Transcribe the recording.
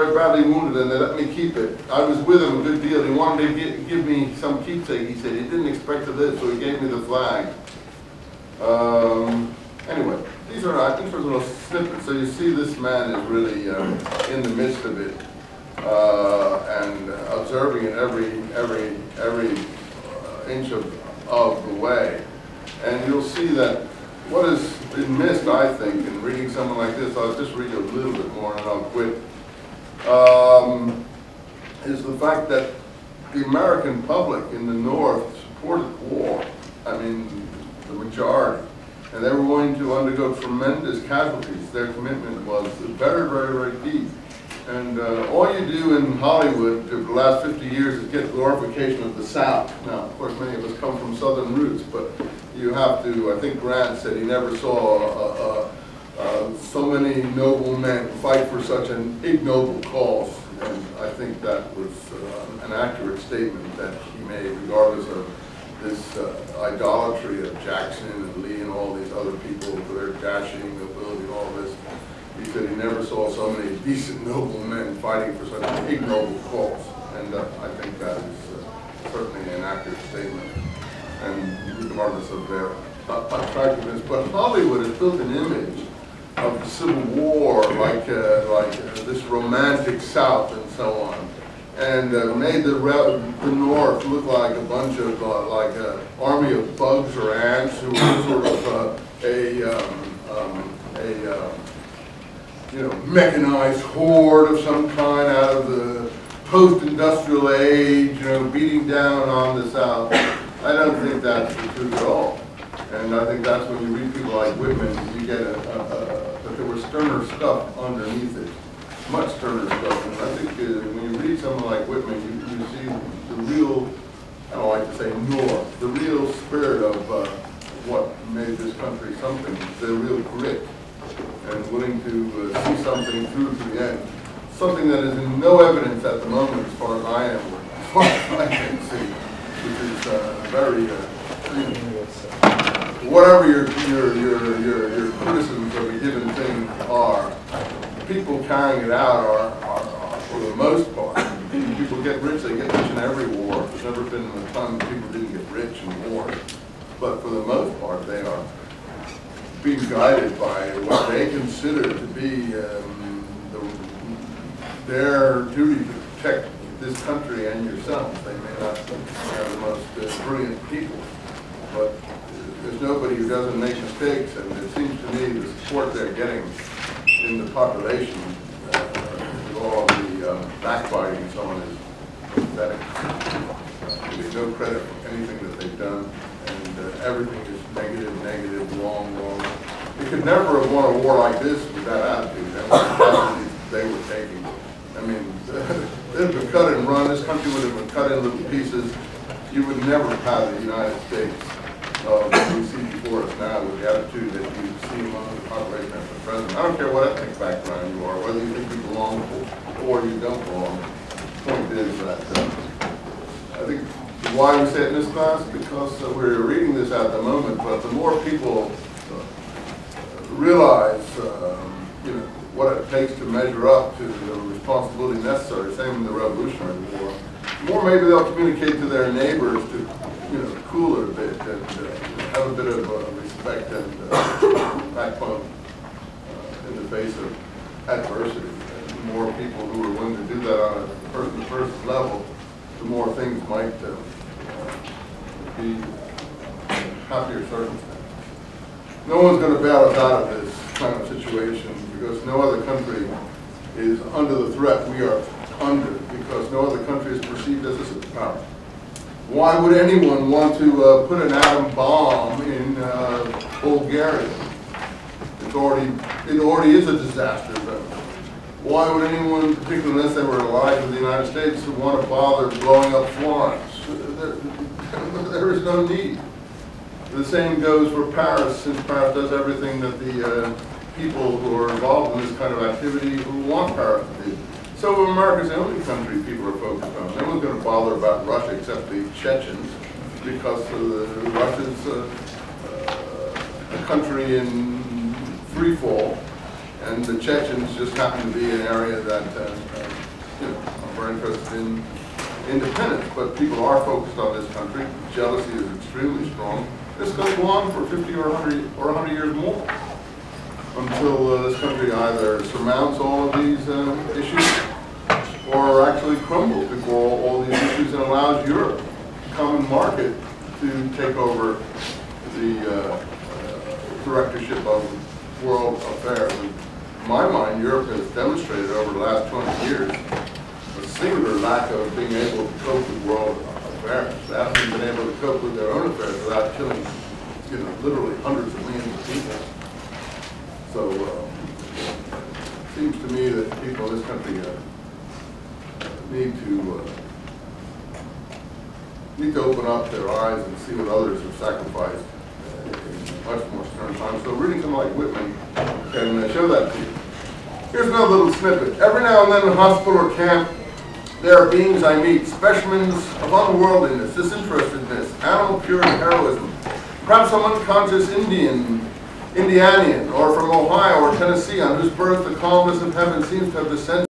very badly wounded, and they let me keep it. I was with him a good deal. He wanted to give me some keepsake. He said he didn't expect to live, so he gave me the flag. Anyway, these are little snippets. So you see, this man is really in the midst of it and observing it every inch of the way. And you'll see that what has been missed, I think, in reading someone like this, I'll just read you a little bit more and I'll quit, is the fact that the American public in the North supported war. I mean, the majority. And they were going to undergo tremendous casualties. Their commitment was very, very, very deep. And all you do in Hollywood for the last 50 years is get glorification of the South. Now, of course, many of us come from Southern roots, but you have to, I think Grant said he never saw so many noble men fight for such an ignoble cause. And I think that was an accurate statement that he made, regardless of this idolatry of Jackson and Lee and all these other people for their dashing ability and all this. He said he never saw so many decent, noble men fighting for such an ignoble cause. And I think that is certainly an accurate statement, and regardless of their attractiveness. But Hollywood has built an image of the Civil War like this romantic South and so on, and made the North look like a bunch of like an army of bugs or ants who were sort of mechanized horde of some kind out of the post-industrial age, beating down on the South. I don't think that's the truth at all. And I think that's when you read people like Whitman, you get that there was sterner stuff underneath it, much sterner stuff. And I think when you read someone like Whitman, you see the real, I don't like to say North, the real spirit of what made this country something, the real grit, and willing to see something through to the end. Something that is in no evidence at the moment, as far as I can see, which is very, whatever your criticisms of a given thing are, people carrying it out are for the most part, people get rich, they get rich in every war. There's never been a time when people didn't get rich in wars. But for the most part, they are being guided by what they consider to be their duty to protect this country and yourselves. They may not be the most brilliant people, but there's nobody who doesn't make mistakes, and it seems to me the support they're getting in the population with all the backbiting and so on is pathetic. There's no credit for anything that they've done, and everything is negative, wrong. They could never have won a war like this with that attitude and the casualties they were taking. I mean, they'd have been cut and run. This country would have been cut in little pieces. You would never have had the United States what we see before us now with the attitude that you see among the population at the present. I don't care what ethnic background you are, whether you think you belong or you don't belong. The point is that I think why we say it in this class, because we're reading this at the moment, but the more people realize what it takes to measure up to the responsibility necessary, same in the Revolutionary War, the more maybe they'll communicate to their neighbors to cool it a bit and have a bit of respect and backbone in the face of adversity. And the more people who are willing to do that on a person-to-person level, the more things might be happier circumstances. No one's going to bail us out of this kind of situation because no other country is under the threat we are under, because no other country is perceived as a superpower. Why would anyone want to put an atom bomb in Bulgaria? It already is a disaster zone. Why would anyone, particularly unless they were allied with the United States, want to bother blowing up Florence? There is no need. The same goes for Paris, since Paris does everything that the people who are involved in this kind of activity who want Paris to do. So America's the only country people are focused on. No one's going to bother about Russia except the Chechens, because Russia's a country in free fall, And the Chechens just happen to be an area that are interested in independence. But people are focused on this country. Jealousy is extremely strong. This could go on for 50 or 100 years more until this country either surmounts all of these issues or actually crumbles before all these issues and allows Europe, common market, to take over the directorship of world affairs. In my mind, Europe has demonstrated over the last 20 years a singular lack of being able to cope with world affairs. They haven't been able to cope with their own affairs without killing, literally hundreds of millions of people. So it seems to me that people in this country need to open up their eyes and see what others have sacrificed in much more stern times. So reading something like Whitman can show that to you. Here's another little snippet. Every now and then in hospital or camp, there are beings I meet, specimens of unworldliness, disinterestedness, animal purity, heroism. Perhaps some unconscious Indianian, or from Ohio or Tennessee, on whose birth the calmness of heaven seems to have descended.